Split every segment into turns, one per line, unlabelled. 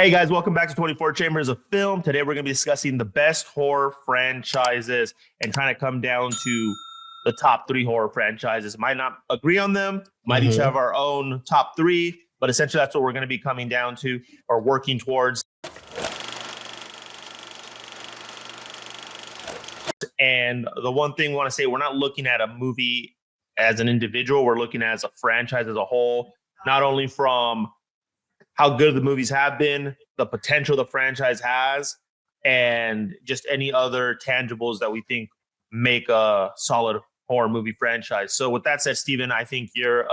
Hey guys, welcome back to 24 Chambers of Film. Today we're going to be discussing the best horror franchises and trying to come down to the top three horror franchises. Might not agree on them, might each have our own top three, but essentially that's what we're going to be coming down to or working towards. And the one thing we want to say, we're not looking at a movie as an individual, we're looking at as a franchise as a whole, not only from how good the movies have been, the potential the franchise has, and just any other tangibles that we think make a solid horror movie franchise. So with that said, Steven, I think you're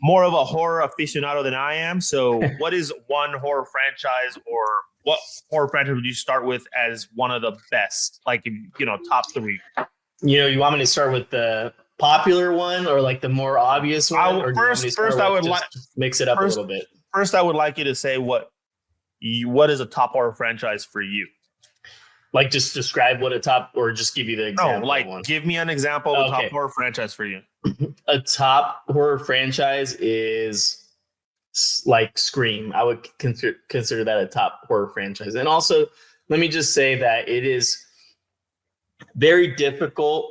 more of a horror aficionado than I am. So what is one horror franchise, or what horror franchise would you start with as one of the best? Like, top three.
You want me to start with the popular one or like the more obvious one?
First, I would like
mix it up a little bit.
First, I would like you to say what is a top horror franchise for you.
Like, just describe what a top, or just give you the example.
No, like
one.
Give me an example of a top horror franchise for you.
A top horror franchise is like Scream. I would consider that a top horror franchise. And also, let me just say that it is very difficult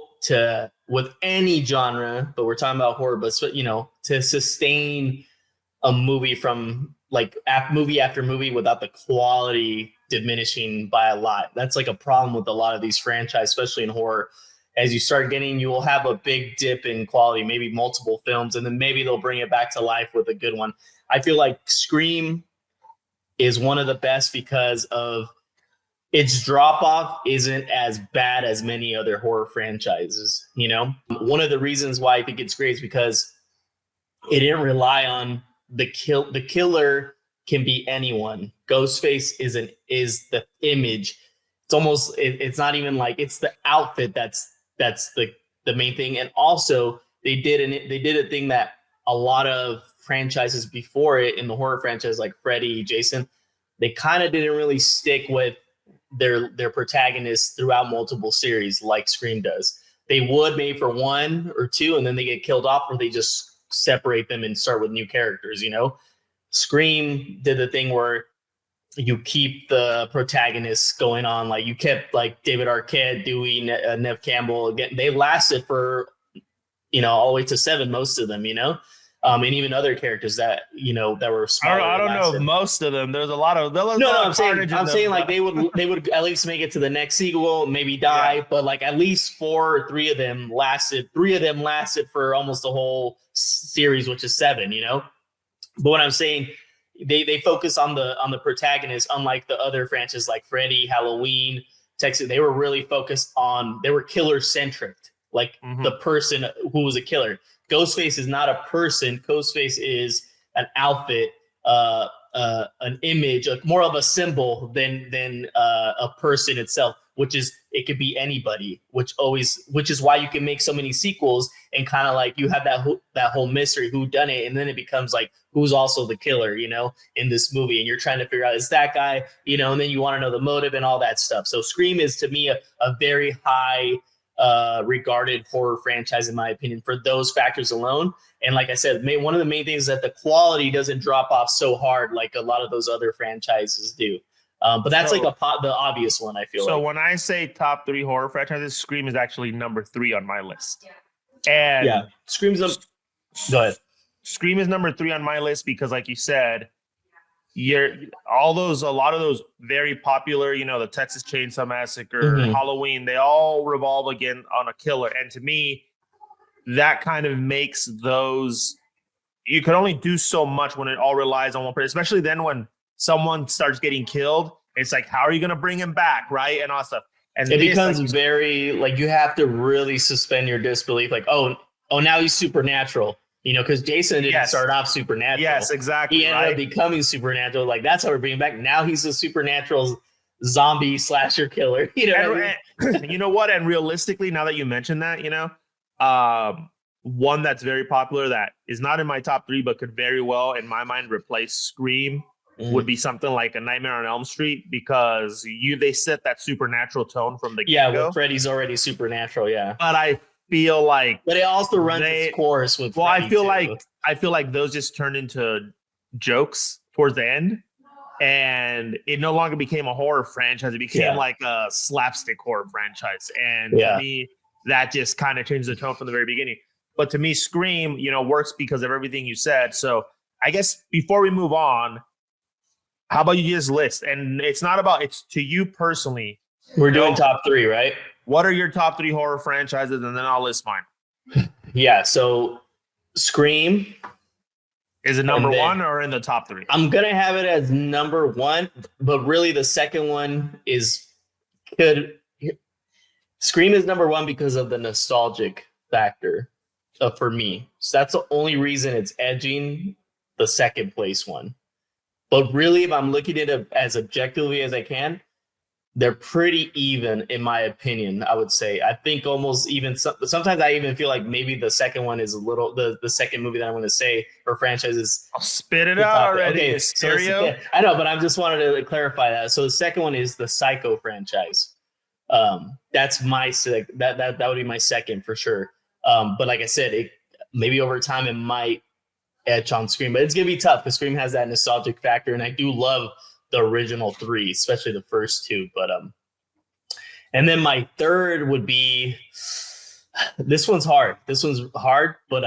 with any genre, but we're talking about horror, but to sustain a movie from like movie after movie without the quality diminishing by a lot. That's like a problem with a lot of these franchises, especially in horror. As you start you will have a big dip in quality, maybe multiple films, and then maybe they'll bring it back to life with a good one. I feel like Scream is one of the best because of its drop off isn't as bad as many other horror franchises. One of the reasons why I think it's great is because it didn't rely on the killer can be anyone. Ghostface is the image. It's almost it's not even like it's the outfit that's the main thing. And also they did a thing that a lot of franchises before it in the horror franchise, like Freddy, Jason, they kind of didn't really stick with their protagonists throughout multiple series like Scream does. They would maybe for one or two, and then they get killed off, or they just separate them and start with new characters. Scream did the thing where you keep the protagonists going on. Like you kept like David Arquette, Dewey, Nev Campbell. Again, they lasted for all the way to 7, most of them. And even other characters that that were smaller.
I don't know most of them. There's a lot of
I'm saying like they would at least make it to the next sequel, maybe die, but like at least 4 or 3 of them lasted. 3 of them lasted for almost the whole series, which is 7. But what I'm saying, they focus on the protagonist, unlike the other franchises like Freddy, Halloween, Texas. They were really focused on, they were killer centric, like the person who was a killer. Ghostface is not a person. Ghostface is an outfit, an image, more of a symbol than a person itself. It could be anybody, which is why you can make so many sequels and kind of like you have that whole mystery, who done it, and then it becomes like who's also the killer, in this movie, and you're trying to figure out, is that guy, and then you want to know the motive and all that stuff. So Scream is to me a very high regarded horror franchise, in my opinion, for those factors alone. And like I said, one of the main things is that the quality doesn't drop off so hard like a lot of those other franchises do. But that's the obvious one, I feel.
So when I say top 3 horror franchises, Scream is actually number 3 on my list. And
yeah, Scream's go ahead.
Scream is number 3 on my list because, like you said, a lot of those very popular, the Texas Chainsaw Massacre, Halloween, they all revolve again on a killer. And to me, that kind of makes those, you can only do so much when it all relies on one person, especially then when someone starts getting killed. It's like, how are you going to bring him back? Right. And all that stuff. And
it becomes very like, you have to really suspend your disbelief. Like, oh, now he's supernatural. Because Jason didn't start off supernatural.
Yes, exactly.
He ended up becoming supernatural. Like, that's how we're bringing back. Now he's a supernatural zombie slasher killer. You
know what? And realistically, now that you mentioned that, one that's very popular that is not in my top 3, but could very well, in my mind, replace Scream would be something like A Nightmare on Elm Street, because they set that supernatural tone from the get-go.
Well, Freddy's already supernatural, yeah.
But I feel like,
but it also runs its course with.
Well, Freddy I feel like those just turned into jokes towards the end. and it no longer became a horror franchise. It became
Yeah.
like a slapstick horror franchise. And
Yeah.
to me, that just kind of changed the tone from the very beginning. But to me, Scream, works because of everything you said. So I guess before we move on, how about you just list? And it's to you personally.
We're doing top 3, right?
What are your top 3 horror franchises? And then I'll list mine.
Yeah. So Scream.
Is it number
And then-
1 or in the top 3?
I'm going to have it as number 1, but really the second one Scream is number 1 because of the nostalgic factor for me. So that's the only reason it's edging the second place one. But really, if I'm looking at it as objectively as I can, they're pretty even, in my opinion, I would say. I think almost even sometimes I even feel like maybe the second one is a little the second movie that I'm going to say or franchise is.
I'll spit it out already.
Okay,
Stereo.
I know, but I just wanted to clarify that. So the second one is the Psycho franchise. That's my that would be my second for sure. But like I said, maybe over time it might edge on Scream, but it's gonna be tough because Scream has that nostalgic factor, and I do love the original 3, especially the first 2. But and then my third would be this one's hard. But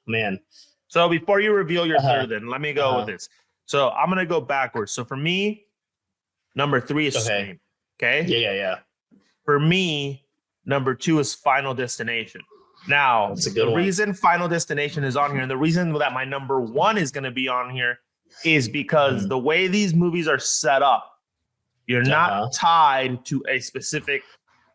man.
So before you reveal your third, then let me go with this. So I'm gonna go backwards. So for me, number 3 is Scream. Okay.
Yeah.
For me, number 2 is Final Destination. Now,
That's a good one.
reason Final Destination is on here, and the reason that my number 1 is going to be on here, is because the way these movies are set up, you're not tied to a specific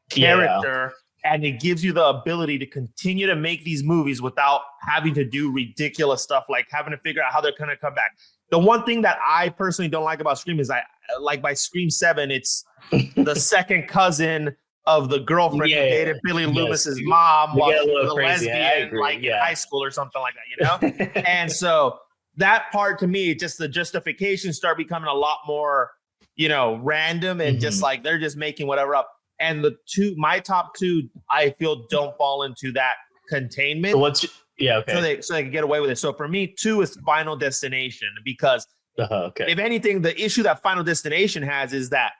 character, and it gives you the ability to continue to make these movies without having to do ridiculous stuff like having to figure out how they're going to come back. The one thing that I personally don't like about Scream is by Scream 7, it's the second cousin of the girlfriend who dated Billy Loomis's mom while she was a lesbian, in high school or something like that, And so that part, to me, just the justification start becoming a lot more, random and just like they're just making whatever up. And my top 2, I feel don't fall into that containment.
So okay.
So they can get away with it. So for me, 2 is Final Destination because if anything, the issue that Final Destination has is that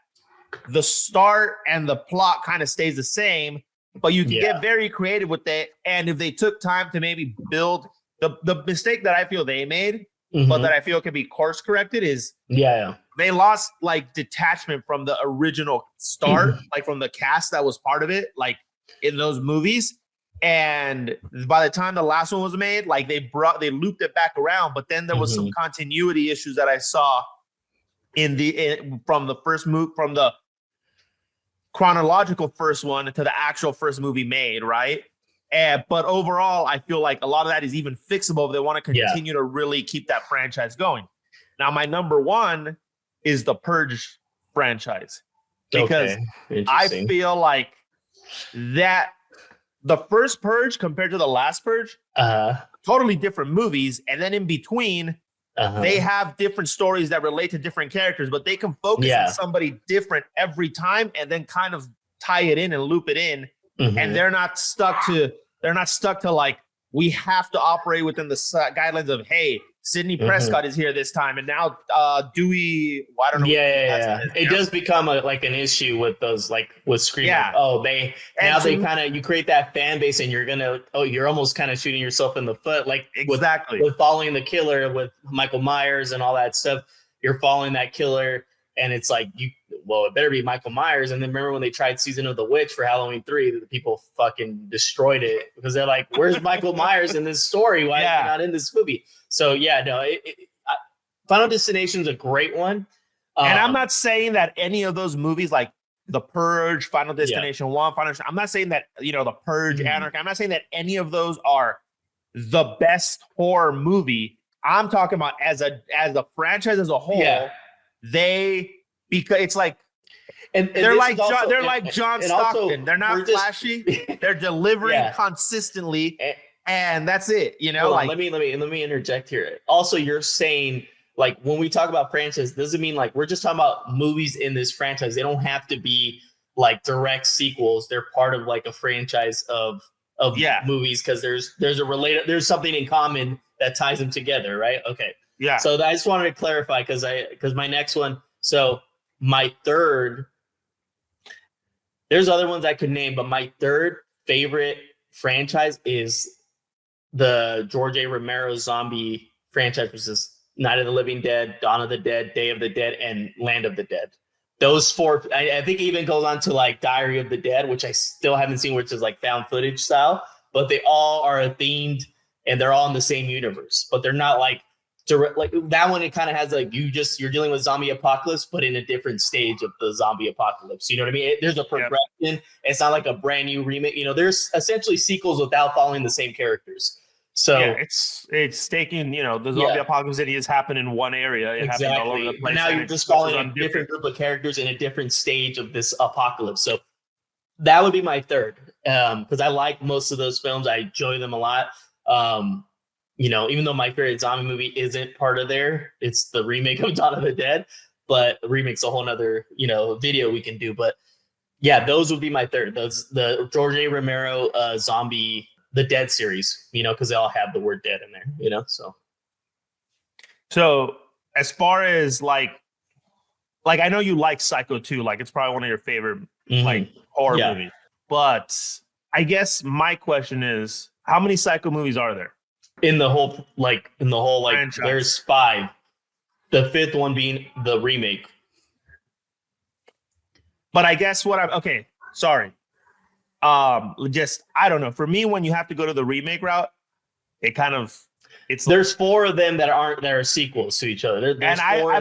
the start and the plot kind of stays the same, but you can get very creative with it. And if they took time to maybe build the mistake that I feel they made, but that I feel can be course corrected is they lost like detachment from the original start, like from the cast that was part of it, like in those movies. And by the time the last one was made, like they looped it back around, but then there was some continuity issues that I saw from the chronological first one to the actual first movie made, right? But overall, I feel like a lot of that is even fixable if they want to continue to really keep that franchise going. Now, my number 1 is the Purge franchise because I feel like that the first Purge compared to the last Purge, totally different movies, and then in between, they have different stories that relate to different characters, but they can focus on somebody different every time and then kind of tie it in and loop it in. And they're not stuck to like, we have to operate within the guidelines of, hey, Sidney Prescott is here this time. And now Dewey, I don't know.
It does become an issue with those, like with Scream. Like, you create that fan base and you're almost kind of shooting yourself in the foot. Like with following the killer with Michael Myers and all that stuff, you're following that killer. And it's like, it better be Michael Myers. And then remember when they tried Season of the Witch for Halloween 3, the people fucking destroyed it because they're like, where's Michael Myers in this story? Why is he not in this movie? So Final Destination is a great one.
And I'm not saying that any of those movies like The Purge, Final Destination 1, I'm not saying that, The Purge, Anarchy, I'm not saying that any of those are the best horror movie. I'm talking about as a franchise as a whole. Because it's like they're like John Stockton. They're not flashy. They're delivering consistently, and that's it.
Let me interject here. Also, you're saying like when we talk about franchise, doesn't mean like we're just talking about movies in this franchise. They don't have to be like direct sequels. They're part of like a franchise of movies because there's something in common that ties them together, right? Okay.
Yeah.
So I just wanted to clarify because my next one. So my third. There's other ones I could name, but my third favorite franchise is the George A. Romero zombie franchise, which is Night of the Living Dead, Dawn of the Dead, Day of the Dead, and Land of the Dead. Those four, I think it even goes on to like Diary of the Dead, which I still haven't seen, which is like found footage style, but they all are themed and they're all in the same universe, but they're not like direct, like that one. It kind of has like you're dealing with zombie apocalypse, but in a different stage of the zombie apocalypse. You know what I mean? There's a progression. Yep. It's not like a brand new remake. You know, there's essentially sequels without following the same characters. So
yeah, it's taking, you know, the zombie apocalypse that has happened in one area. It happened all over the place.
But now you're just following a different group of characters in a different stage of this apocalypse. So that would be my third. Because I like most of those films. I enjoy them a lot. You know, even though my favorite zombie movie isn't part of there, it's the remake of Dawn of the Dead. But the remake's a whole nother, you know, video we can do. But yeah, those would be my third. Those the George A. Romero zombie. The Dead series, you know, because they all have the word dead in there, you know. So
as far as like I know you like Psycho 2, like it's probably one of your favorite like horror movies. But I guess my question is, how many Psycho movies are there?
In the whole franchise. There's 5. The 5th one being the remake.
But I guess sorry. Just I don't know. For me, when you have to go to the remake route,
there's 4 of them that are sequels to each other. There's 4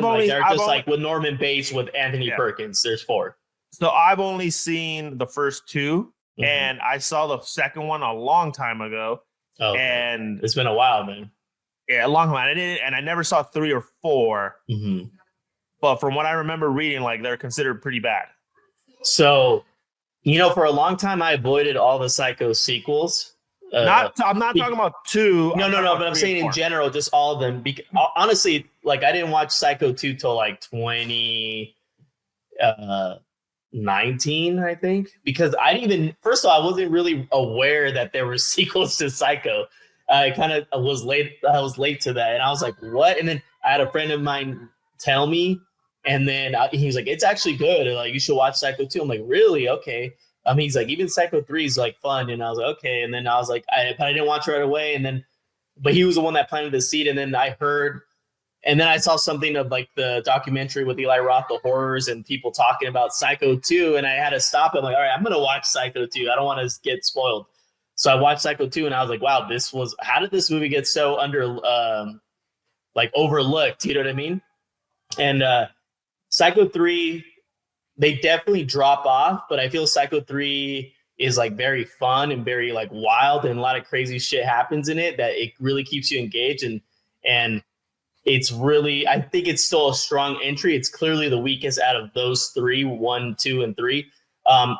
like with Norman Bates with Anthony Perkins. There's 4.
So I've only seen the first 2, and I saw the second one a long time ago.
Oh, and it's been a while, man.
Yeah, a long time. I never saw 3 or 4. But from what I remember reading, like they're considered pretty bad.
So. You know, for a long time, I avoided all the Psycho sequels.
I'm not talking about 2.
No. But I'm saying in general, just all of them. Honestly, like I didn't watch Psycho 2 till like 2019, I think, because first of all, I wasn't really aware that there were sequels to Psycho. I kind of was late. I was late to that, and I was like, "What?" And then I had a friend of mine tell me. And then he was like, it's actually good. Like, you should watch Psycho 2. I'm like, really? Okay. He's like, even Psycho 3 is like fun. And I was like, okay. And then I was like, I didn't watch it right away. And then, but he was the one that planted the seed. And then I saw something of like the documentary with Eli Roth, The Horrors, and people talking about Psycho 2. And I had to stop. I'm like, all right, I'm going to watch Psycho 2. I don't want to get spoiled. So I watched Psycho 2 and I was like, wow, how did this movie get so overlooked? You know what I mean? And, Psycho 3, they definitely drop off, but I feel Psycho 3 is like very fun and very like wild, and a lot of crazy shit happens in it that it really keeps you engaged, and it's really, I think it's still a strong entry. It's clearly the weakest out of those 3, 1, 2, and 3. I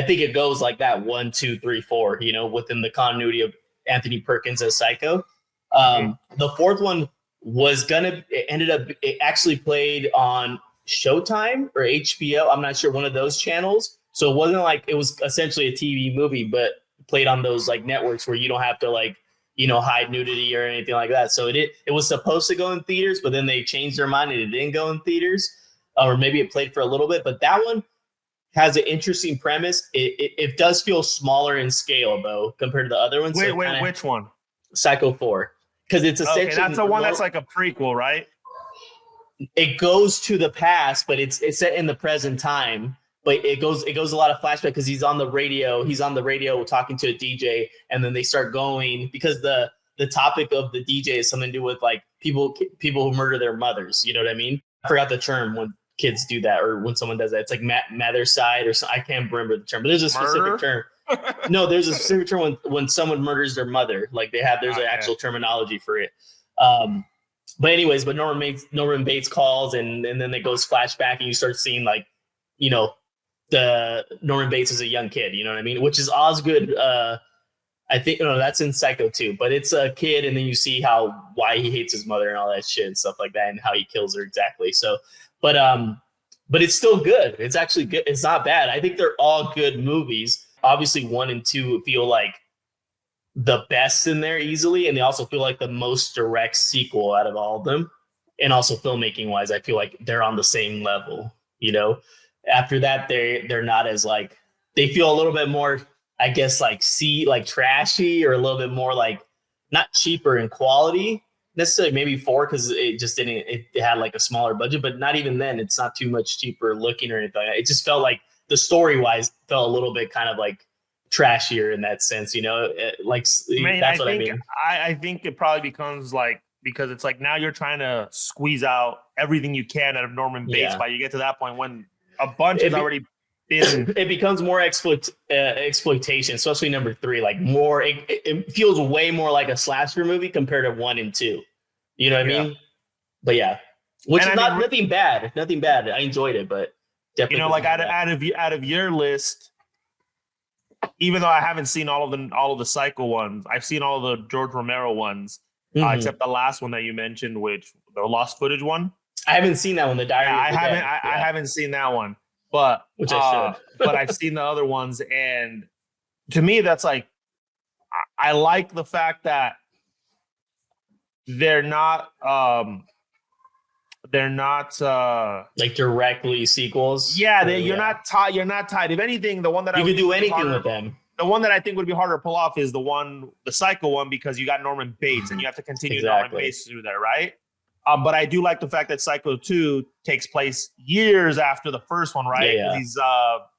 think it goes like that 1, 2, 3, 4, you know, within the continuity of Anthony Perkins as Psycho. The 4th one it actually played on Showtime or HBO. I'm not sure, one of those channels. So it wasn't like, it was essentially a TV movie, but played on those like networks where you don't have to like, you know, hide nudity or anything like that. So it was supposed to go in theaters, but then they changed their mind and it didn't go in theaters, or maybe it played for a little bit. But that one has an interesting premise. It does feel smaller in scale though compared to the other ones.
Wait, which one?
Psycho 4, because it's essentially
that's the one that's like a prequel, right?
It goes to the past, but it's set in the present time. But it goes a lot of flashback because he's on the radio talking to a DJ, and then they start going because the topic of the DJ is something to do with like people who murder their mothers. You know what I mean? I forgot the term when kids do that or when someone does that. It's like mothercide or something. I can't remember the term, but there's a specific term. No, there's a specific term when someone murders their mother. Like there's an actual terminology for it. But anyways, Norman Bates calls and then it goes flashback and you start seeing like, you know, the Norman Bates is a young kid, you know what I mean? Which is Osgood. I think, that's in Psycho 2, but it's a kid. And then you see why he hates his mother and all that shit and stuff like that and how he kills her exactly. So, but it's still good. It's actually good. It's not bad. I think they're all good movies. Obviously 1 and 2 feel like the best in there easily, and they also feel like the most direct sequel out of all of them. and also filmmaking wise, I feel like they're on the same level. You know, after that, they're not as like, they feel a little bit more, I guess, like trashy, or a little bit more like not cheaper in quality necessarily. Maybe 4 because it just didn't. It had like a smaller budget, but not even then. It's not too much cheaper looking or anything. It just felt like the story wise felt a little bit kind of like trashier in that sense. You know, that's what I mean.
I think it probably becomes like, because it's like now you're trying to squeeze out everything you can out of Norman Bates, but you get to that point when a bunch has already been.
It becomes more exploitation, especially number 3. Like more, it feels way more like a slasher movie compared to 1 and 2. You know what I mean? But yeah, which is nothing bad. Nothing bad. I enjoyed it, but definitely,
you know, like out of your list, even though I haven't seen all of the Psycho ones, I've seen all the George Romero ones. Except the last one that you mentioned, which the lost footage one.
I haven't seen that one. The Diary.
I haven't seen that one, but
which I should.
But I've seen the other ones, and to me, that's like, I like the fact that they're not
like directly sequels.
Yeah, you're not tied. You're not tied. If anything, the one that
you could do anything with them.
The one that I think would be harder to pull off is the Psycho one, because you got Norman Bates and you have to continue Norman Bates through there, right? But I do like the fact that Psycho 2 takes place years after the first one, right?
Yeah.
He's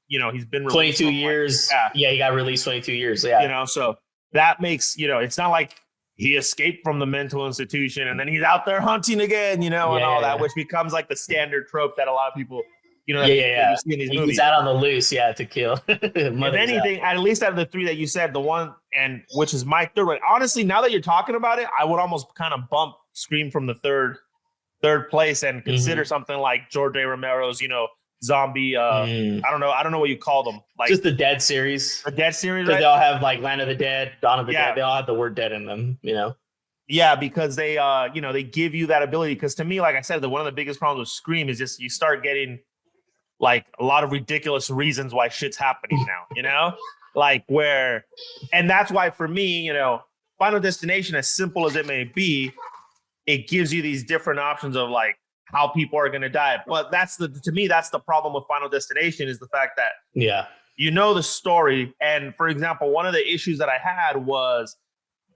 he's been
released 22 years. Yeah, he got released 22 years. Yeah.
You know, so that makes, it's not like he escaped from the mental institution and then he's out there hunting again, and all that, which becomes like the standard trope that a lot of people you see in these movies.
He's out on the loose, to kill.
If anything, at least out of the 3 that you said, the one, and which is my third one. Honestly, now that you're talking about it, I would almost kind of bump Scream from the third place and consider something like George A. Romero's, zombie. I don't know what you call them. Like
just the Dead series.
The Dead series,
right?
They
all have like Land of the Dead, Dawn of the Dead. They all have the word dead in them,
Yeah, because they they give you that ability. Because to me, like I said, one of the biggest problems with Scream is just you start getting like a lot of ridiculous reasons why shit's happening now, like and that's why for me, Final Destination, as simple as it may be, it gives you these different options of like how people are going to die. But to me, that's the problem with Final Destination, is the fact that, the story. And for example, one of the issues that I had was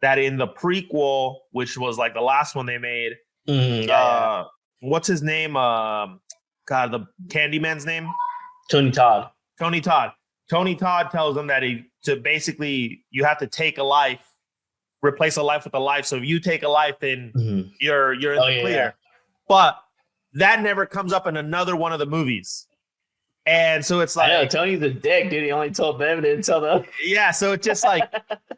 that in the prequel, which was like the last one they made, what's his name? The Candyman's name?
Tony Todd.
Tony Todd tells them that you have to take a life, replace a life with a life. So if you take a life, then you're in the clear. Yeah. But that never comes up in another one of the movies. And so it's like,
I know, Tony's a dick, dude. He only told them, didn't tell them.
Yeah, so it's just like,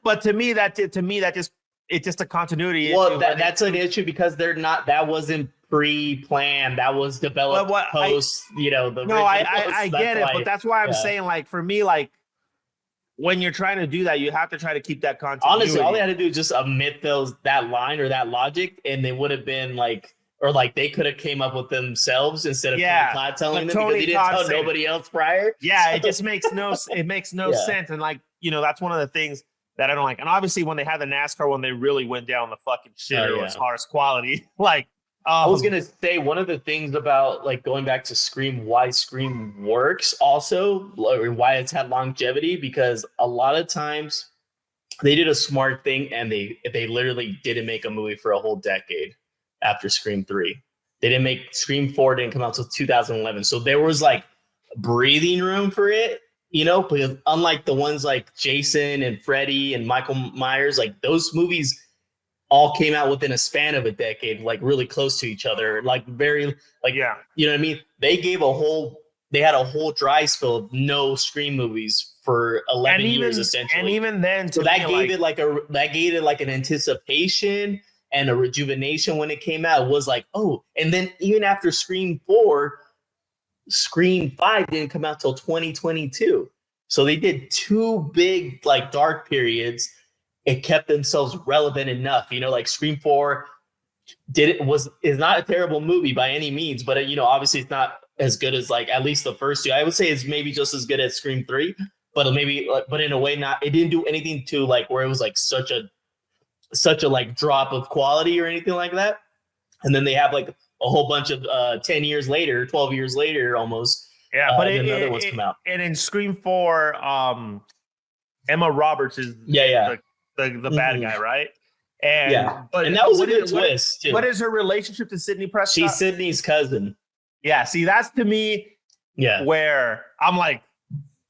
but to me it's just a continuity issue.
Well, that's an issue because that wasn't pre-planned. That was developed post,
I get it, but that's why I'm saying, like, for me, like, when you're trying to do that, you have to try to keep that continuity.
Honestly, all they had to do is just omit that line or that logic, and they would have been like, or like they could have came up with themselves instead of Tony Todd telling them, because they didn't tell nobody else prior.
Yeah, it just makes no sense. And like, that's one of the things that I don't like. And obviously when they had the NASCAR one, they really went down the fucking shitter as far as quality. Like,
I was gonna say, one of the things about like going back to Scream, why Scream works also, or why it's had longevity, because a lot of times they did a smart thing and they literally didn't make a movie for a whole decade after Scream 3. They didn't make Scream 4 didn't come out until 2011. So there was like breathing room for it, because unlike the ones like Jason and Freddy and Michael Myers, like those movies all came out within a span of a decade, like really close to each other, like very, like, you know what I mean? They had a whole dry spell of no Scream movies for 11 years, essentially.
And even then,
so that gave it like an anticipation and a rejuvenation when it came out. It was like, and then even after Scream 4, Scream 5 didn't come out till 2022. So they did 2 big, like, dark periods. It kept themselves relevant enough, like Scream 4 is not a terrible movie by any means, but obviously it's not as good as like at least the first 2. I would say it's maybe just as good as Scream 3, but in a way not. It didn't do anything to like where it was like such a like drop of quality or anything like that. And then they have like a whole bunch of 10 years later, 12 years later, almost.
Yeah, but
another one's come out.
And in Scream 4, Emma Roberts is
Yeah.
the bad guy, right? And
and that was a good twist too.
What is her relationship to Sidney Prescott?
She's Sydney's cousin.
Yeah, see, that's to me where I'm like,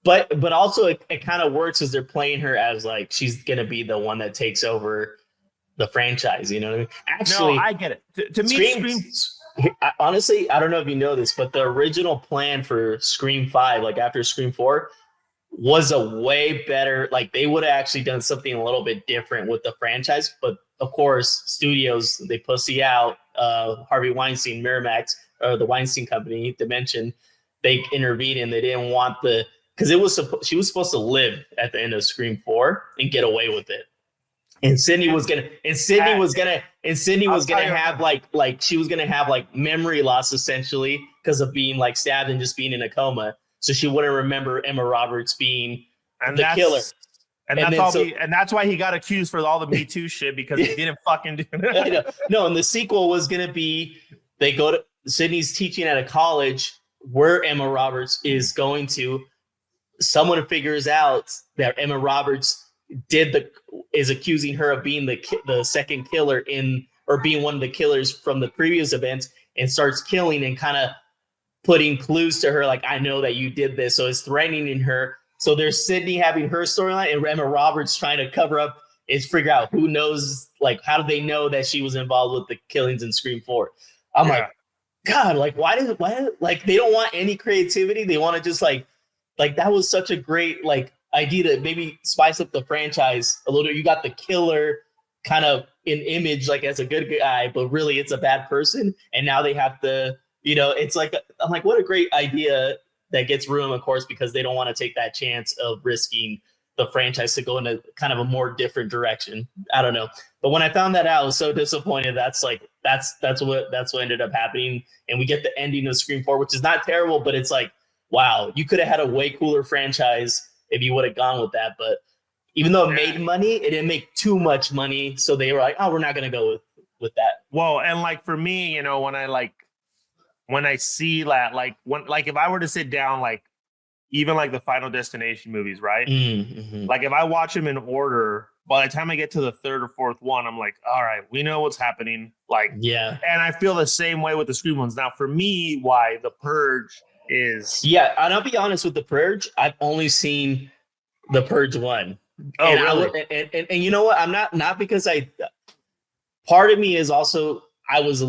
but also it kind of works as they're playing her as like she's gonna be the one that takes over the franchise. You know what I mean? Actually,
no, I get it. To me,
honestly, I don't know if you know this, but the original plan for Scream 5, like after Scream 4, was a way better. Like they would have actually done something a little bit different with the franchise. But of course, studios, they pussy out. Harvey Weinstein, Miramax, or the Weinstein Company, Dimension, they intervened and they didn't want because she was supposed to live at the end of Scream 4 and get away with it. And Sydney was gonna have like she was gonna have like memory loss essentially because of being like stabbed and just being in a coma. So she wouldn't remember Emma Roberts being the killer.
And that's why he got accused for all the Me Too shit, because he didn't fucking do it.
No, and the sequel was gonna be they go to Sydney's teaching at a college where Emma Roberts is going to. Someone figures out that Emma Roberts is accusing her of being the second killer or being one of the killers from the previous events, and starts killing and kind of putting clues to her, like, I know that you did this. So it's threatening her. So there's Sydney having her storyline and Emma Roberts trying to cover up is figure out who knows, like, how do they know that she was involved with the killings in Scream 4? I'm like, God, like, why like, they don't want any creativity. They want to just like that was such a great, like, idea to maybe spice up the franchise a little. You got the killer kind of in image, like as a good guy, but really it's a bad person. And now they have to, it's like, I'm like, what a great idea that gets ruined, of course, because they don't want to take that chance of risking the franchise to go in a kind of a more different direction. I don't know. But when I found that out, I was so disappointed. That's what ended up happening. And we get the ending of Scream 4, which is not terrible, but it's like, wow, you could have had a way cooler franchise if you would have gone with that. But even though it made money, it didn't make too much money. So they were like, oh, we're not going to go with that.
Well, and like for me, when I see that, like if I were to sit down, like even like the Final Destination movies, right?
Mm-hmm.
Like if I watch them in order, by the time I get to the third or fourth one, I'm like, all right, we know what's happening. Like,
yeah.
And I feel the same way with the Scream ones. Now, for me, why The Purge is...
Yeah, and I'll be honest with The Purge, I've only seen The Purge 1.
Oh,
and
really?
And you know what? I'm not because part of me is also, I was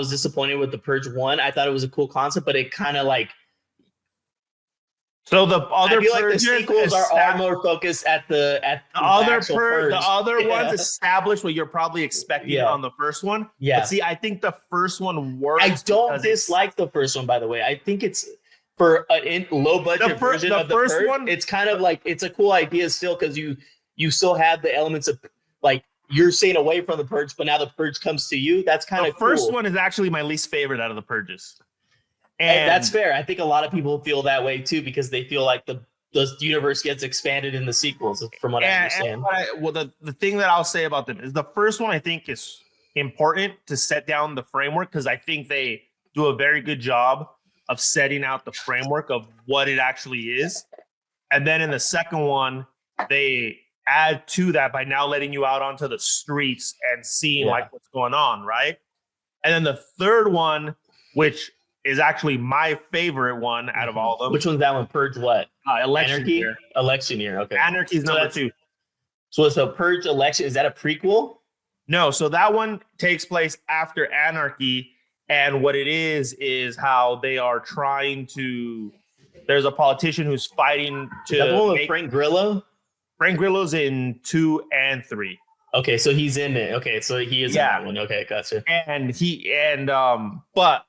disappointed with The Purge 1. I thought it was a cool concept, but it kind of like...
So the other,
I feel like the sequels are all more focused at the
other Purge. The other ones establish what you're probably expecting on the first one.
Yeah.
But see, I think the first one works.
I don't dislike the first one, by the way. I think it's for a low budget version of the first Purge, one. It's kind of like, it's a cool idea still, because you still have the elements of like you're staying away from the Purge, but now the Purge comes to you. That's kind of cool.
The first one is actually my least favorite out of the Purges.
And that's fair. I think a lot of people feel that way too, because they feel like the universe gets expanded in the sequels, from what I understand.
The thing that I'll say about them is the first one I think is important to set down the framework, because I think they do a very good job of setting out the framework of what it actually is. And then in the second one, they add to that by now letting you out onto the streets and seeing like what's going on, right? And then the third one, which is actually my favorite one out of all of them.
Which one's that one? Purge what?
Election Year.
Election Year, okay.
Anarchy is number 2.
So it's a Purge Election. Is that a prequel?
No, so that one takes place after Anarchy. And what it is how they are trying to... There's a politician who's fighting to...
Is that the one with Frank Grillo?
Frank Grillo's in 2 and 3.
Okay, so he's in it. Okay, so he is in that one. Okay, gotcha.
But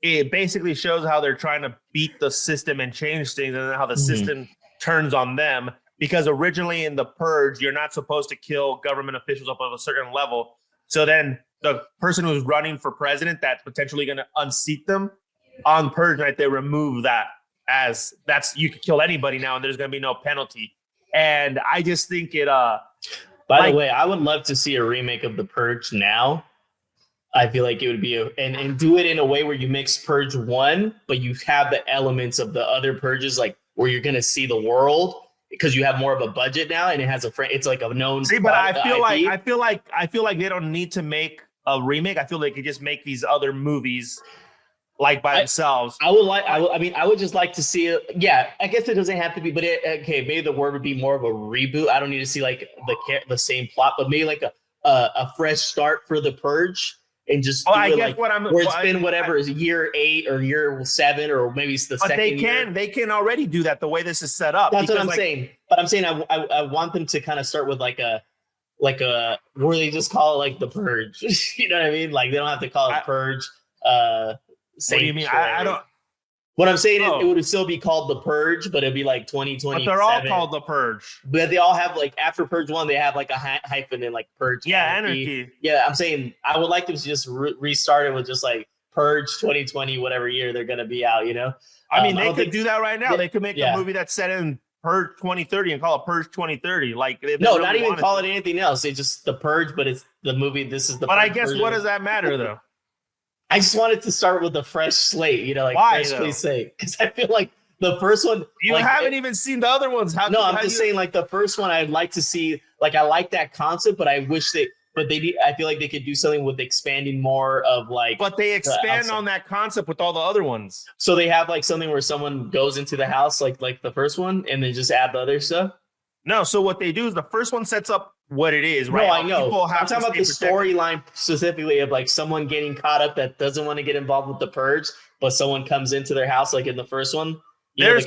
it basically shows how they're trying to beat the system and change things, and then how the system turns on them. Because originally in the Purge, you're not supposed to kill government officials up of a certain level. So then the person who's running for president that's potentially going to unseat them on Purge night, they remove that as you could kill anybody now and there's going to be no penalty. And I just think it...
By the way, I would love to see a remake of The Purge now. I feel like it would be and do it in a way where you mix Purge 1, but you have the elements of the other purges, like where you're gonna see the world because you have more of a budget now and it has it's like a known.
See, but I feel
IP.
I feel like they don't need to make a remake. I feel like they just make these other movies like by themselves.
I would just like to see it. Yeah, I guess it doesn't have to be, but okay, maybe the word would be more of a reboot. I don't need to see like the same plot, but maybe like a fresh start for the Purge and just
I guess
like, where it's been whatever is year 8 or year 7 or maybe it's the
but
second year.
They can already do that the way this is set up.
That's what I'm saying. But I'm saying I want them to kind of start with like a where they just call it like the Purge. You know what I mean? Like they don't have to call it Purge.
What do you mean? I don't.
What I'm saying is it would still be called The Purge, but it'd be like 2027.
But they're all called The Purge.
But they all have like after Purge 1, they have like a hyphen in like Purge.
Yeah, Anarchy.
Yeah, I'm saying I would like them to just restart it with just like Purge 2020, whatever year they're gonna be out. You know,
I mean, they could do that right now. They could make a movie that's set in Purge 2030 and call it Purge 2030. Like
no, not even call it anything else. It's just The Purge, but it's the movie. This is the.
But I guess what does that matter though?
I just wanted to start with a fresh slate, you know, like
why,
fresh slate, because I feel like the first one.
You haven't even seen the other ones.
I'm just saying, like the first one, I'd like to see. Like I like that concept, but I wish they. But I feel like they could do something with expanding more of like.
But they expand on that concept with all the other ones.
So they have like something where someone goes into the house, like the first one, and then just add the other stuff.
No, so what they do is the first one sets up what it is, right?
No, I know. I'm talking about the storyline specifically of like someone getting caught up that doesn't want to get involved with the Purge, but someone comes into their house, like in the first one.
There is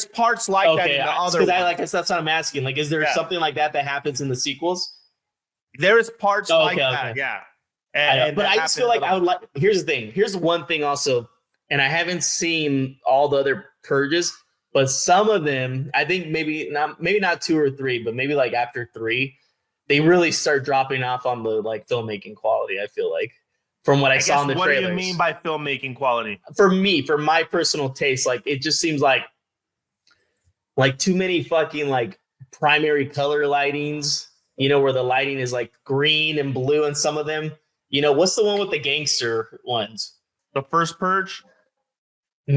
parts like that in the other.
Because that's what I'm asking. Like, is there something like that happens in the sequels?
There is parts like that, yeah.
But I just feel like I would like. Here's the thing. Here's one thing also, and I haven't seen all the other Purges. But some of them, I think maybe not 2 or 3, but maybe like after 3, they really start dropping off on the like filmmaking quality. I feel like from what I saw in the trailers.
What do you mean by filmmaking quality?
For me, for my personal taste, like it just seems like too many fucking like primary color lightings. You know, where the lighting is like green and blue in some of them. You know, what's the one with the gangster ones?
The first Purge?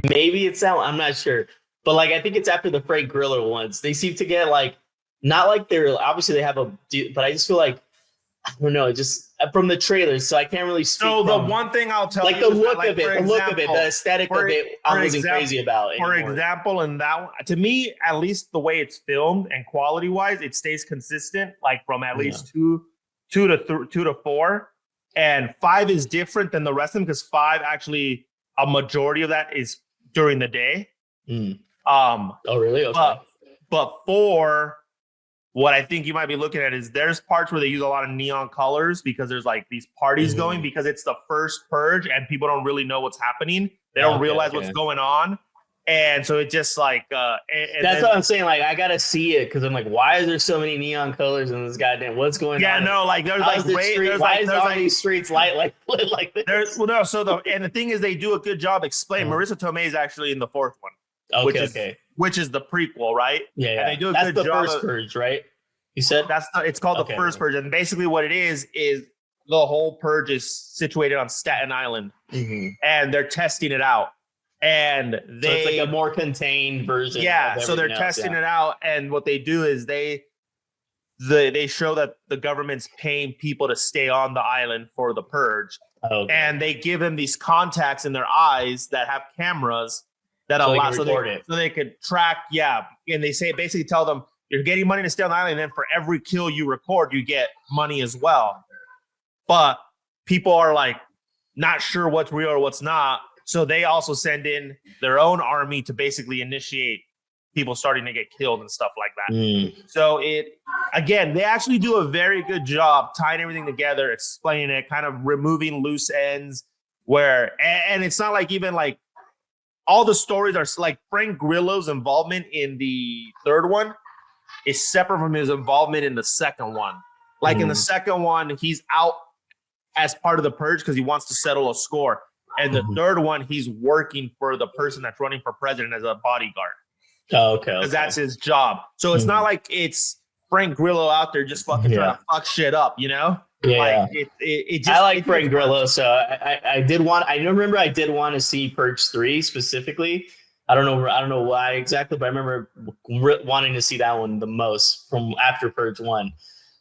Maybe it's that one. I'm not sure. But like, I think it's after the Frank Grillo ones. They seem to get like, not like they're obviously they have but I just feel like, I don't know, just from the trailers. So I can't really speak.
So the one thing I'll tell you,
like the look of it, the aesthetic of it, I wasn't crazy about.
For example, in that one, to me, at least the way it's filmed and quality wise, it stays consistent. Like from at least two to 4, and 5 is different than the rest of them because 5 actually a majority of that is during the day.
Oh, really? Okay.
But 4, what I think you might be looking at is there's parts where they use a lot of neon colors because there's like these parties going because it's the first Purge and people don't really know what's happening. They don't realize what's going on. And so it just like
that's what I'm saying. Like I gotta see it because I'm like, why is there so many neon colors in this goddamn? What's going on?
Yeah, no, like there's
like why is all these streets lit like this?
And the thing is, they do a good job explaining. Marissa Tomei is actually in the 4th one. Which is the prequel, right?
Yeah.
And they do a
That's
good
the
job.
First Purge, right? You said
it's called the first Purge, and basically what it is the whole Purge is situated on Staten Island, and they're testing it out, and so it's
like a more contained version.
Yeah, so they're testing it out, and what they do is they show that the government's paying people to stay on the island for the Purge, and they give them these contacts in their eyes that have cameras. That allows so they could track, and they basically tell them you're getting money to stay on the island, and then for every kill you record, you get money as well. But people are like not sure what's real or what's not, so they also send in their own army to basically initiate people starting to get killed and stuff like that. So they actually do a very good job tying everything together, explaining it, kind of removing loose ends. And it's not like even like. All the stories are like Frank Grillo's involvement in the 3rd one is separate from his involvement in the 2nd one. Like in the 2nd one, he's out as part of the Purge because he wants to settle a score. And the 3rd one, he's working for the person that's running for president as a bodyguard.
Oh, okay.
Because that's his job. So it's not like it's Frank Grillo out there just fucking trying to fuck shit up, you know?
Yeah,
Like it just
I like
it
Frank
just
Grillo,
works.
so I did want. I remember I did want to see Purge 3 specifically. I don't know why exactly, but I remember wanting to see that one the most from after Purge 1.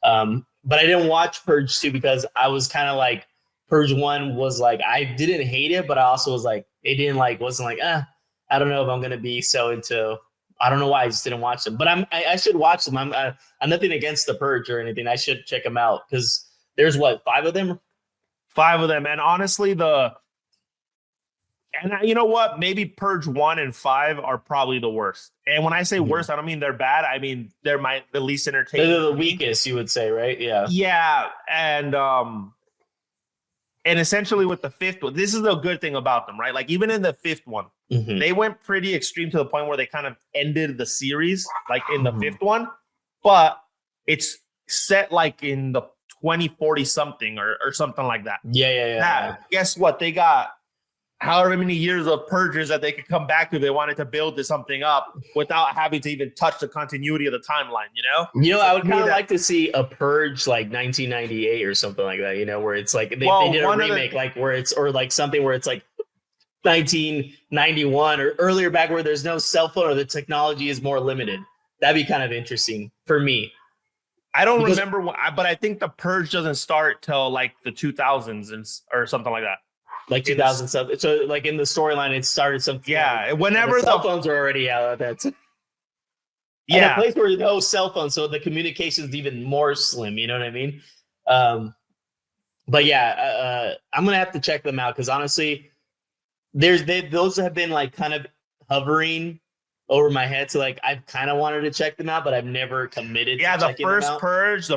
But I didn't watch Purge 2 because I was kind of like Purge 1 was like I didn't hate it, but I also was like it didn't like wasn't like I don't know if I'm gonna be so into. I don't know why I just didn't watch them, but I should watch them. I'm nothing against the Purge or anything. I should check them out because there's what 5 of them.
5 of them, and honestly, you know what? Maybe Purge 1 and 5 are probably the worst. And when I say worst, I don't mean they're bad. I mean they're the least entertaining.
They're the weakest, you would say, right? Yeah.
Yeah, and essentially with the 5th one, this is the good thing about them, right? Like even in the 5th one, they went pretty extreme to the point where they kind of ended the series, like in the 5th one, but it's set like in the 2040 something or something like that.
Yeah.
Guess what? They got however many years of purges that they could come back to. They wanted to build this something up without having to even touch the continuity of the timeline, you know?
I would kind of like to see a Purge like 1998 or something like that, where it's like they did a remake, like where it's or like something where it's like 1991 or earlier back where there's no cell phone or the technology is more limited. That'd be kind of interesting for me.
I don't remember, but I think the Purge doesn't start till like the 2000s or something like that.
Like 2007. So like in the storyline, it started something.
Yeah,
like,
whenever
the cell phones are already out. That's a place where no cell phone, so the communication is even more slim. You know what I mean? But yeah, I'm gonna have to check them out because honestly, those have been like kind of hovering over my head. So like I've kind of wanted to check them out, but I've never committed.
Yeah,
to
the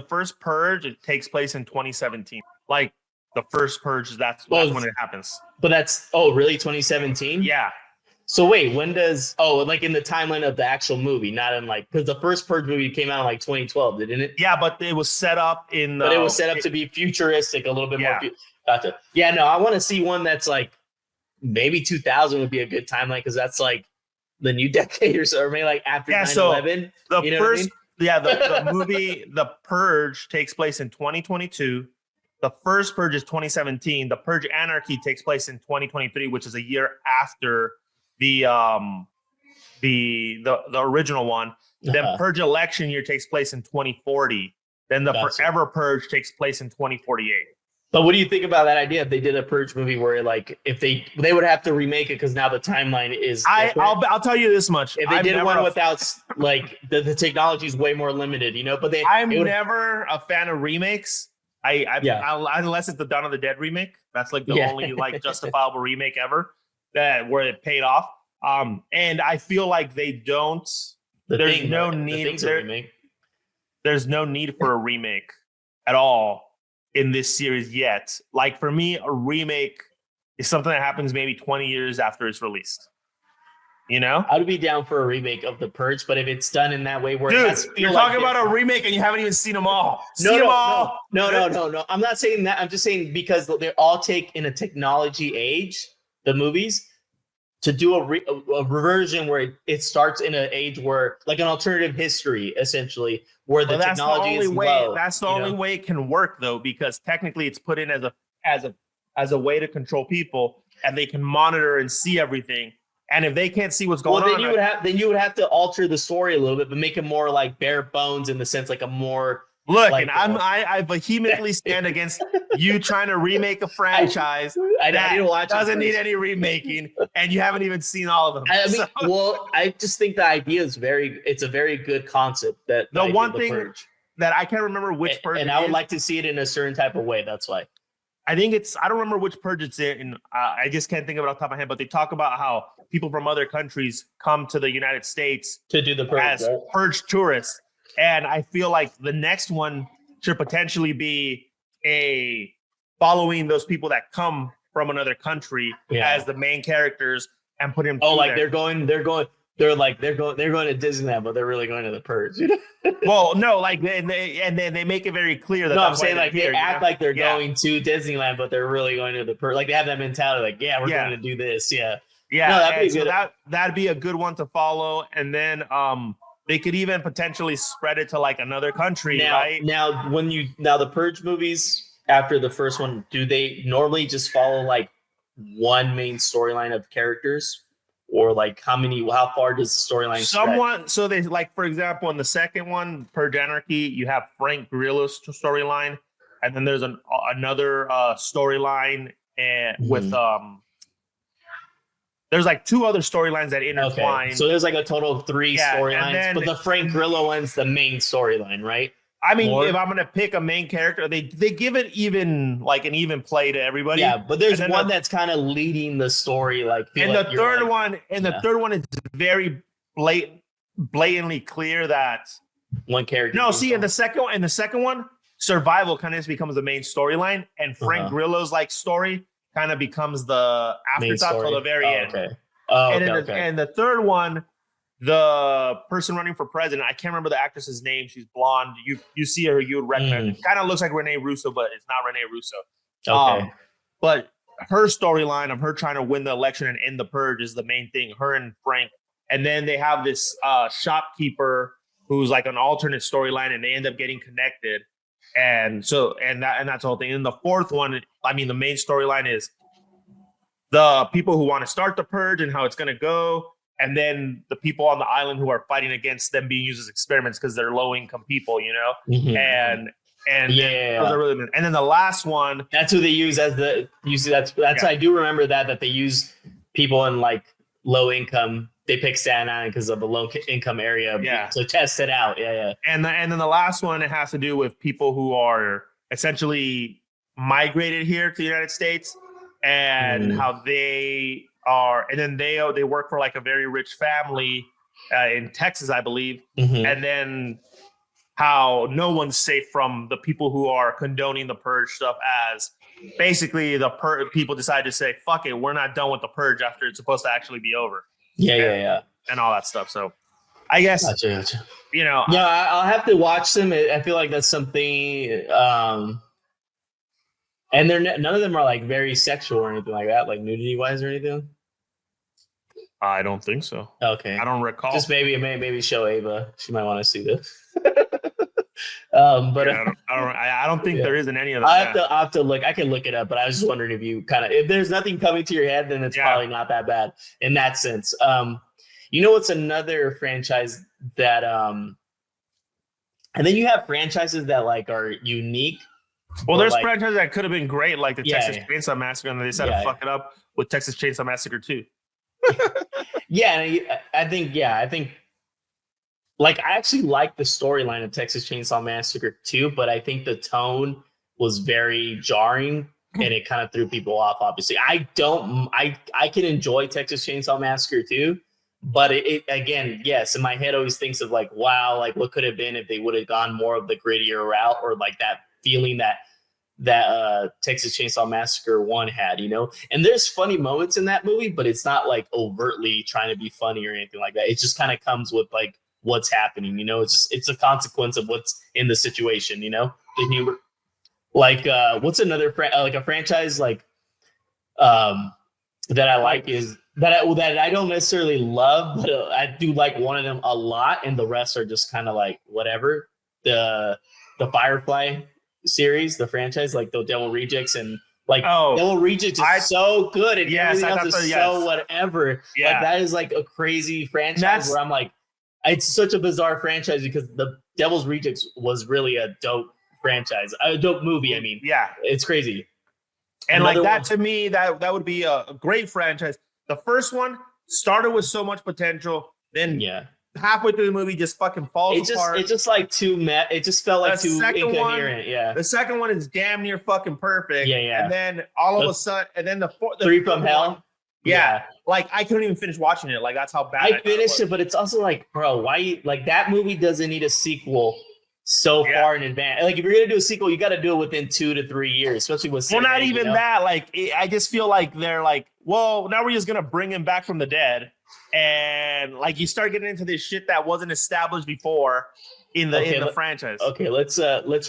first purge, it takes place in 2017. Like the first purge, that's when it happens.
But that's really 2017.
Yeah.
So wait, when does like in the timeline of the actual movie, not in like because the first Purge movie came out in like 2012, didn't it?
Yeah, but it was set up in.
But it was set up to be futuristic, a little bit more. Gotcha. Yeah, no, I want to see one that's like maybe 2000 would be a good timeline because that's like the new decade or so, or maybe like after 9/11.
The
you know
first,
what I mean?
the movie, The Purge takes place in 2022. The first Purge is 2017. The Purge Anarchy takes place in 2023, which is a year after the original one. Then Purge Election Year takes place in 2040. Then the Forever Purge takes place in 2048.
But what do you think about that idea if they did a Purge movie where like if they would have to remake it because now the timeline is
I'll tell you this much.
If they did one without like the technology is way more limited, but
I'm never a fan of remakes. Unless it's the Dawn of the Dead remake. That's like the only like justifiable remake ever where it paid off. And I feel like they don't. There's no need for a remake at all in this series yet. Like for me, a remake is something that happens maybe 20 years after it's released.
I'd be down for a remake of The Purge, but if it's done in that way where
you're talking about a remake and you haven't even seen them all.
No. I'm not saying that. I'm just saying because they all take in a technology age, the movies, to do a reversion where it starts in an age where like an alternative history, essentially, where the technology is low.
That's the only way it can work though, because technically it's put in as a way to control people and they can monitor and see everything. And if they can't see what's going on,
then you would have to alter the story a little bit, but make it more like bare bones in the sense like a more.
Look, like, and I vehemently stand against you trying to remake a franchise that doesn't need any remaking, and you haven't even seen all of them.
I just think the idea is it's a very good concept. That
the one thing that I can't remember which Purge,
and I would like to see it in a certain type of way. That's why.
I think I don't remember which Purge it's in. I just can't think of it off the top of my head, but they talk about how people from other countries come to the United States
to do the Purge
as Purge tourists. And I feel like the next one should potentially be following those people that come from another country as the main characters and put him.
They're going to Disneyland, but they're really going to the Purge.
Well, no, like they make it very clear that.
No, I'm saying like they act like they're going to Disneyland, but they're really going to the Purge. Like they have that mentality, like we're going to do this, Yeah,
no, that'd be a good one to follow, and then they could even potentially spread it to like another country, right?
Now the Purge movies, after the first one, do they normally just follow like one main storyline of characters, or like how far does the storyline stretch?
So they like, for example, in the second one, Purge Anarchy, you have Frank Grillo's storyline, and then there's another storyline and with
Mhm.
there's like two other storylines that intertwine.
Okay, so there's like a total of three
Yeah, and
storylines,
then-
but the Frank Grillo one's the main storyline, right?
I mean,
More?
if I'm gonna pick a main character, they give it even like an even play to everybody.
Yeah, but there's
And then
one that's kind of leading the story, like.
And
like
the
you're
third
like-
one, and the
Yeah.
third one is very blatantly clear that
one character.
no. See, in the second one, survival kind of just becomes the main storyline, and Frank Grillo's like story kind of becomes the
main
afterthought till the very end.
Okay. Oh,
And,
okay,
in and the third one, the person running for president, I can't remember the actress's name. She's blonde. You see her, you would recognize. It kind of looks like Renee Russo, but it's not Renee Russo.
Okay.
But her storyline of her trying to win the election and end the purge is the main thing. Her and Frank, and then they have this shopkeeper who's like an alternate storyline, and they end up getting connected. And so that's the whole thing. And the fourth one, I mean, the main storyline is the people who want to start the purge and how it's going to go, and then the people on the island who are fighting against them being used as experiments because they're low income people, you know.
Mhm.
And
Yeah.
those are really, and then the last one,
That's who they use as the. You see, that's I do remember that they use people in like low income. They pick Staten Island because of the low income area.
Yeah.
To test it out. Yeah.
and then the last one, it has to do with people who are essentially migrated here to the United States, and how they are, and then they work for like a very rich family in Texas, I believe, and then how no one's safe from the people who are condoning the purge stuff, as basically the people decide to say, fuck it, we're not done with the purge after it's supposed to actually be over.
Yeah.
And all that stuff. So I guess,
Gotcha.
you know,
No, I'll have to watch them. I feel like that's something. And none of them are like very sexual or anything like that, like nudity wise or anything.
I don't think so.
Okay.
I don't recall.
Just maybe show Ava. She might want to see this. But
Yeah, I don't think there is in any of
I
that.
have to look. I can look it up, but I was just wondering if there's nothing coming to your head, then it's probably not that bad in that sense. You know what's another franchise that and then you have franchises that like are unique.
Well, there's
like,
franchises that could have been great, like the Texas
yeah.
Chainsaw Massacre, and they decided to fuck it up with Texas Chainsaw Massacre 2.
I think like I actually like the storyline of Texas Chainsaw Massacre 2, but I think the tone was very jarring and it kind of threw people off. Obviously, I can enjoy Texas Chainsaw Massacre 2, but it again, yes, in my head always thinks of like, wow, like what could have been if they would have gone more of the grittier route, or like that feeling that Texas Chainsaw Massacre 1 had, you know. And there's funny moments in that movie, but it's not like overtly trying to be funny or anything like that. It just kind of comes with like what's happening, you know. It's a consequence of what's in the situation, you know. The humor, like what's another like a franchise like that I like is that I don't necessarily love, but I do like one of them a lot, and the rest are just kind of like whatever. The Firefly series, the franchise, like the Devil Rejects, and like Devil Rejects is so good, and everything else is so whatever. Like that is like a crazy franchise where I'm like, it's such a bizarre franchise because the Devil's Rejects was really a dope franchise, a dope movie. I mean, it's crazy.
And another like that one, to me, that would be a great franchise. The first one started with so much potential, then halfway through the movie just fucking falls apart.
It's just like it just felt like too incoherent.
The second one is damn near fucking perfect.
Yeah.
And then all of a sudden, and then the
Three from Hell.
Yeah. Like I couldn't even finish watching it. Like that's how bad
I finished it, but it's also like, bro, why like that movie doesn't need a sequel so far in advance. Like if you're gonna do a sequel, you got to do it within 2 to 3 years, especially with.
Well, not even that. Like I just feel like they're like, well, now we're just gonna bring him back from the dead, and like you start getting into this shit that wasn't established before in the franchise.
Okay, let's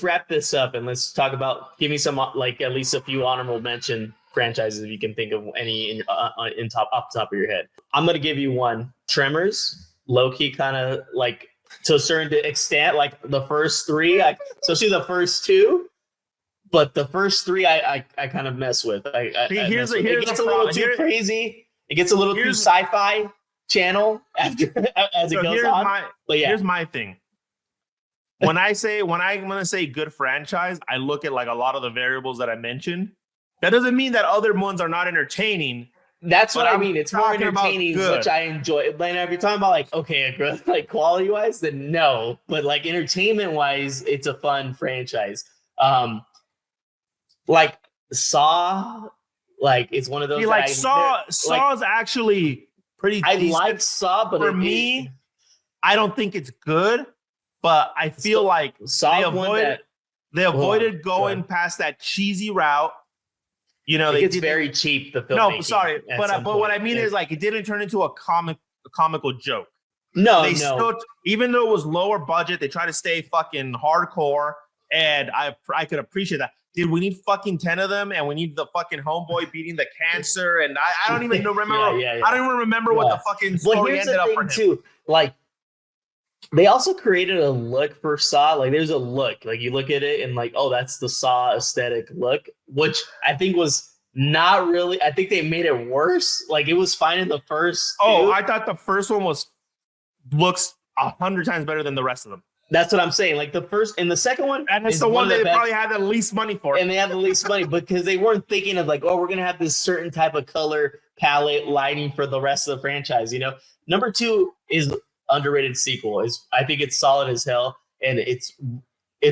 wrap this up and let's talk about. Give me some like at least a few honorable mention franchises if you can think of any off the top of your head. I'm gonna give you one. Tremors, low key, kind of like. To a certain extent, like the first 3, like especially the first 2, but the first three I kind of mess with. It gets a little too crazy. It gets a little too sci-fi channel after as it goes on. But yeah,
here's my thing. When I'm gonna say good franchise, I look at like a lot of the variables that I mentioned. That doesn't mean that other ones are not entertaining.
That's what I mean. It's more entertaining, which I enjoy. Like if you're talking about like, okay, like quality wise, then no. But like entertainment wise, it's a fun franchise. Like Saw, like it's one of those.
Like Saw is actually pretty decent.
I like Saw, but
for me, I don't think it's good. But I feel like they avoided going past that cheesy route. You know,
it's very cheap. The film.
No, sorry, but what I mean is like it didn't turn into a comical joke.
No,
Still, even though it was lower budget, they try to stay fucking hardcore, and I could appreciate that. Dude, we need fucking 10 of them, and we need the fucking homeboy beating the cancer, and I don't even remember. I don't even remember what the fucking story ended up for him.
Too, like. They also created a look for Saw. Like, there's a look. Like, you look at it and like, oh, that's the Saw aesthetic look, which I think was not really. I think they made it worse. Like, it was fine in the first.
Oh, I thought the first one looks 100 times better than the rest of them.
That's what I'm saying. Like the first and the second one,
and it's the one they probably had the least money for.
And they had the least money because they weren't thinking of like, oh, we're gonna have this certain type of color palette lighting for the rest of the franchise. You know, number 2 is underrated sequel. I think it's solid as hell, and it's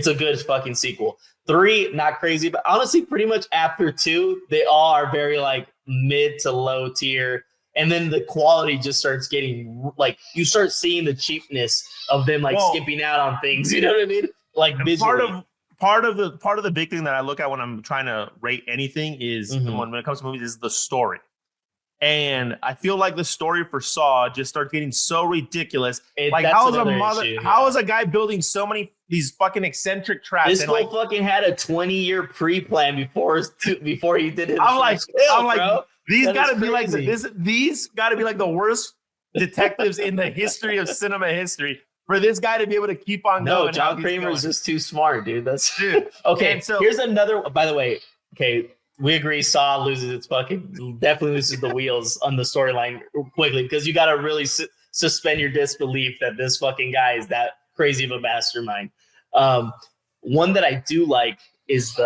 a good fucking sequel. 3, not crazy, but honestly, pretty much after 2, they all are very like mid to low tier, and then the quality just starts getting like you start seeing the cheapness of them like skipping out on things. You know what I mean? Like visually.
Part of the big thing that I look at when I'm trying to rate anything is when it comes to movies is the story. And I feel like the story for Saw just starts getting so ridiculous. Like, how is a guy building so many these fucking eccentric traps?
This fool fucking had a 20-year pre-plan before he did it.
I'm like, these gotta be like these gotta be like the worst detectives in the history of cinema history. For this guy to be able to keep on going.
No, John Kramer is just too smart, dude. Okay. So here's another. By the way, okay. We agree Saw definitely loses the wheels on the storyline quickly because you got to really suspend your disbelief that this fucking guy is that crazy of a mastermind. One that I do like is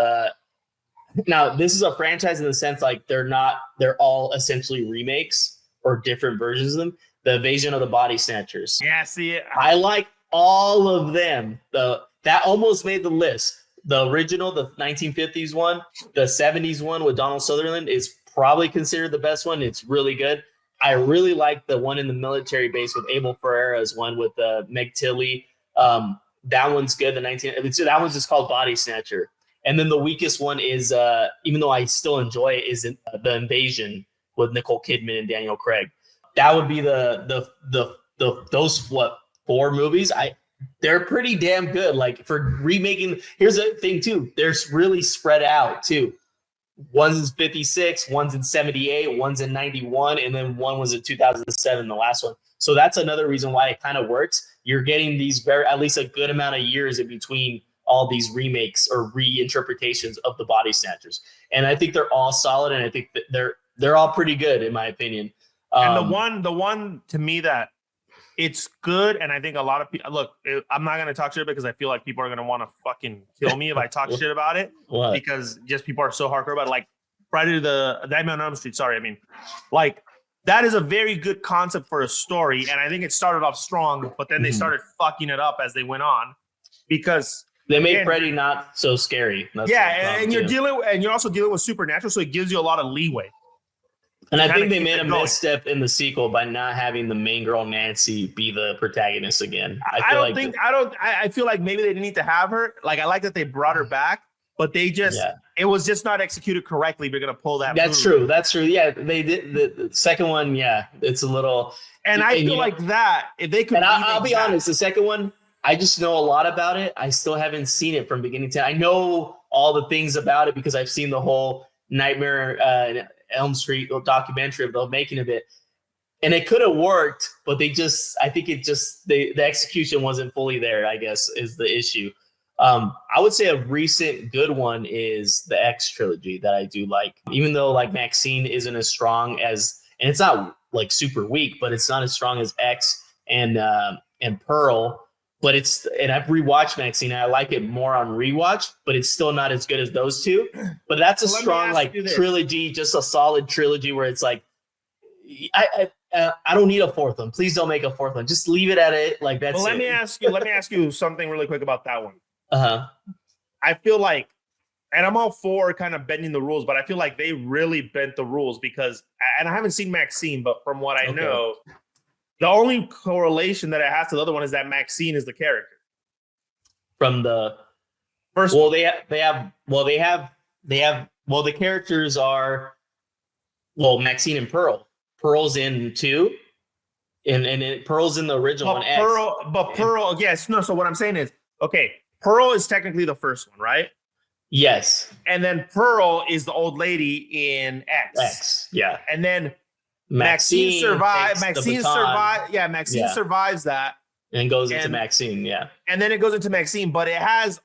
now this is a franchise in the sense like they're all essentially remakes or different versions of them. The Invasion of the Body Snatchers.
Yeah, see it.
I like all of them. That almost made the list. The original, the 1950s one, the 70s one with Donald Sutherland is probably considered the best one. It's really good. I really like the one in the military base with Abel Ferrara's one with Meg Tilly. That one's good. That one's just called Body Snatcher. And then the weakest one is, even though I still enjoy it, is The Invasion with Nicole Kidman and Daniel Craig. That would be those 4 movies. They're pretty damn good. Like for remaking, here's the thing too. They're really spread out too. One's in 56, one's in 78, one's in 91, and then one was in 2007, the last one. So that's another reason why it kind of works. You're getting these at least a good amount of years in between all these remakes or reinterpretations of the Body Snatchers. And I think they're all solid, and I think that they're all pretty good in my opinion.
And the one to me that it's good, and I think a lot of people look. I'm not gonna talk shit because I feel like people are gonna want to fucking kill me if I talk shit about it.
What?
Because just people are so hardcore about it. Like Friday the Nightmare on Elm Street. Sorry, I mean, like that is a very good concept for a story, and I think it started off strong, but then they started fucking it up as they went on because
they made Freddy not so scary.
And you're also dealing with supernatural, so it gives you a lot of leeway.
And I think they made a misstep in the sequel by not having the main girl Nancy be the protagonist again.
I feel like maybe they didn't need to have her. Like I like that they brought her back, but it was just not executed correctly. We're gonna pull that.
That's true. That's true. Yeah, they did the second one. Yeah, it's a little.
And I feel like that if they could.
And I'll be honest, the second one, I just know a lot about it. I still haven't seen it from beginning to end. I know all the things about it because I've seen the whole Nightmare Elm Street documentary of the making of it, and it could have worked, but I think the execution wasn't fully there, I guess, is the issue. I would say a recent good one is the X trilogy that I do like. Even though like Maxine isn't as strong as, and it's not like super weak, but it's not as strong as X and Pearl. But and I've rewatched Maxine. And I like it more on rewatch, but it's still not as good as those two. But that's a strong like trilogy, just a solid trilogy where it's like, I don't need a fourth one. Please don't make a fourth one. Just leave it at it. Like that's.
Well, let me ask you something really quick about that one. I feel like, and I'm all for kind of bending the rules, but I feel like they really bent the rules because, and I haven't seen Maxine, but from what I know, the only correlation that it has to the other one is that Maxine is the character.
From the first, the characters are, Maxine and Pearl. Pearl's in 2, and Pearl's in the original one.
Pearl, yes, no. So what I'm saying is, okay, Pearl is technically the first one, right?
Yes.
And then Pearl is the old lady in X.
Yeah.
And then Maxine survives. Maxine survives that.
And goes into Maxine, yeah.
And then it goes into Maxine, but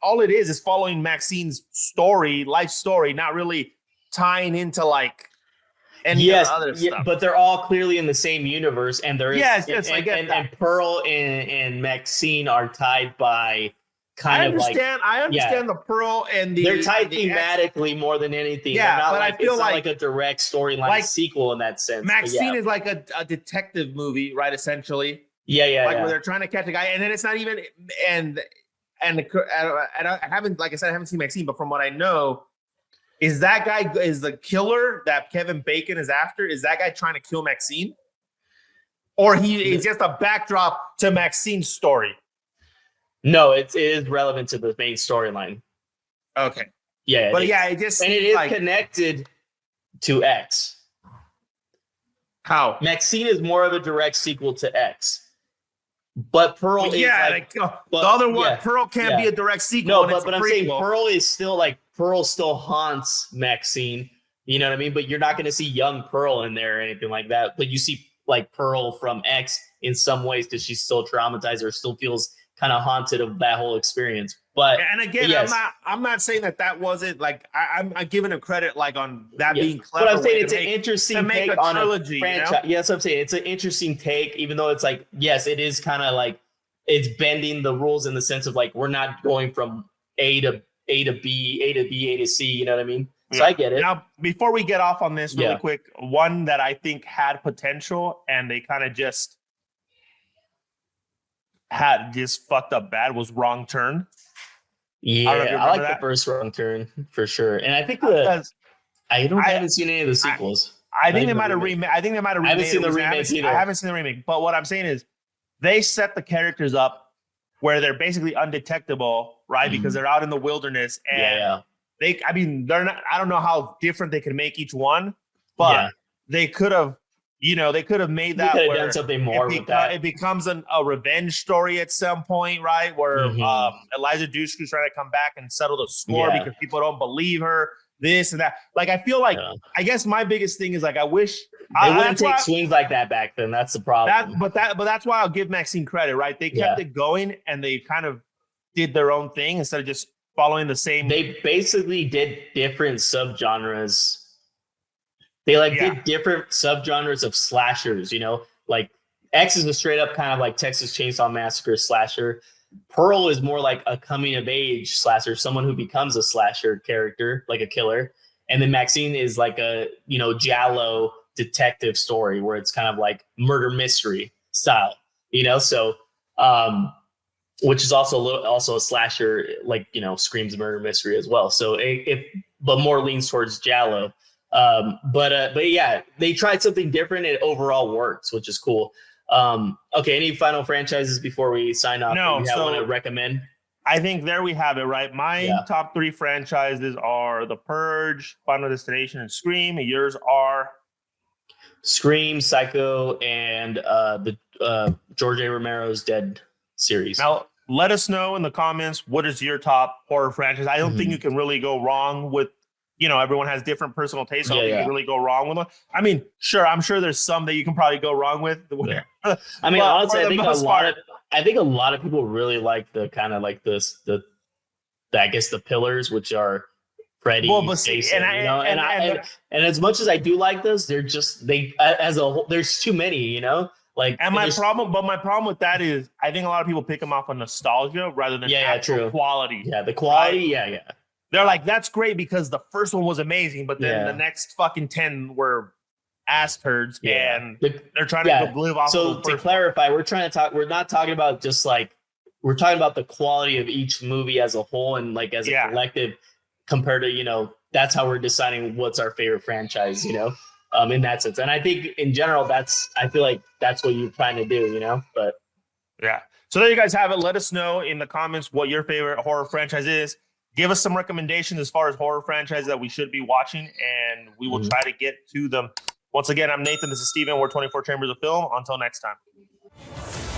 all it is following Maxine's story, life story, not really tying into like any other stuff.
But they're all clearly in the same universe, and there is
I get that.
And Pearl and Maxine are tied by I
understand the Pearl and
they're tied thematically more than anything.
Yeah,
not
but
like,
I feel
like a direct storyline sequel in that sense.
Maxine is like a detective movie, right? Essentially.
Where
they're trying to catch a guy, and then it's not even and I haven't, like I said, I haven't seen Maxine, but from what I know, is that guy is the killer that Kevin Bacon is after? Is that guy trying to kill Maxine, or he is just a backdrop to Maxine's story?
No, it is relevant to the main storyline.
Okay.
Yeah,
but it just
and it is connected to X.
How?
Maxine is more of a direct sequel to X. But Pearl is
the other one. Pearl can't be a direct sequel.
No, but I'm saying Pearl is still Pearl still haunts Maxine. You know what I mean? But you're not going to see young Pearl in there or anything like that. But you see like Pearl from X in some ways because she's still traumatized or still feels kind of haunted of that whole experience. But
and again, I'm not saying that wasn't like I'm giving a credit like on that being clever.
But I'm saying it's an interesting take on
trilogy,
a franchise. Yes, I'm saying it's an interesting take, even though it's like, yes, it is kind of like it's bending the rules in the sense of like we're not going from A to B, A to B, A to C. You know what I mean? So I get it.
Now, before we get off on this really quick, one that I think had potential and they kind of just fucked up bad was Wrong Turn.
Yeah, I like the first Wrong Turn for sure, and I think I haven't seen any of the sequels.
I think they might have remade. I haven't
seen the remake either.
I haven't seen the remake, but what I'm saying is, they set the characters up where they're basically undetectable, right? Because they're out in the wilderness, and they're not. I don't know how different they could make each one, but they could have. They could have made that where
done something more with that.
It becomes a revenge story at some point, right? Where Eliza Dushku's trying to come back and settle the score because people don't believe her, this and that. Like, I feel like, I guess my biggest thing is like, I wish
they wouldn't take swings like that back then. That's the problem.
But that's why I'll give Maxine credit, right? They kept it going and they kind of did their own thing instead of just following the same.
They basically did different subgenres. They did different subgenres of slashers, like X is a straight up kind of like Texas Chainsaw Massacre slasher. Pearl is more like a coming of age slasher, someone who becomes a slasher character, like a killer. And then Maxine is like a, giallo detective story where it's kind of like murder mystery style, so, which is also a slasher, like, screams murder mystery as well. So but more leans towards giallo. But yeah, they tried something different. It overall works, which is cool. Okay. Any final franchises before we sign off?
No,
I want to recommend.
I think there we have it, right? My top 3 franchises are The Purge, Final Destination, and Scream. Yours are
Scream, Psycho, and the George A. Romero's Dead series.
Now, let us know in the comments what is your top horror franchise. I don't think you can really go wrong with. Everyone has different personal tastes. I don't think you can really go wrong with them. I mean, sure, I'm sure there's some that you can probably go wrong with.
I mean, honestly, I think a lot of people really like the kind of like the I guess the pillars, which are Freddy,
Well, but see,
Jason,
and
you know, and as much as I do like those, they're just as a whole. There's too many, you know. Like,
and my problem with that is I think a lot of people pick them off on nostalgia rather than actual
true.
quality.
Yeah, the quality,
right?
yeah.
They're like, that's great because the first one was amazing, but then
Yeah.
the next fucking 10 were ass turds,
Yeah.
and they're trying to live off.
So
of
to clarify, we're not talking about just like, we're talking about the quality of each movie as a whole and like as a collective compared to, you know, that's how we're deciding what's our favorite franchise, you know, in that sense. And I think in general, I feel like that's what you're trying to do, you know, but
yeah. So there you guys have it. Let us know in the comments what your favorite horror franchise is. Give us some recommendations as far as horror franchises that we should be watching, and we will try to get to them. Once again, I'm Nathan. This is Steven. We're 24 Chambers of Film. Until next time.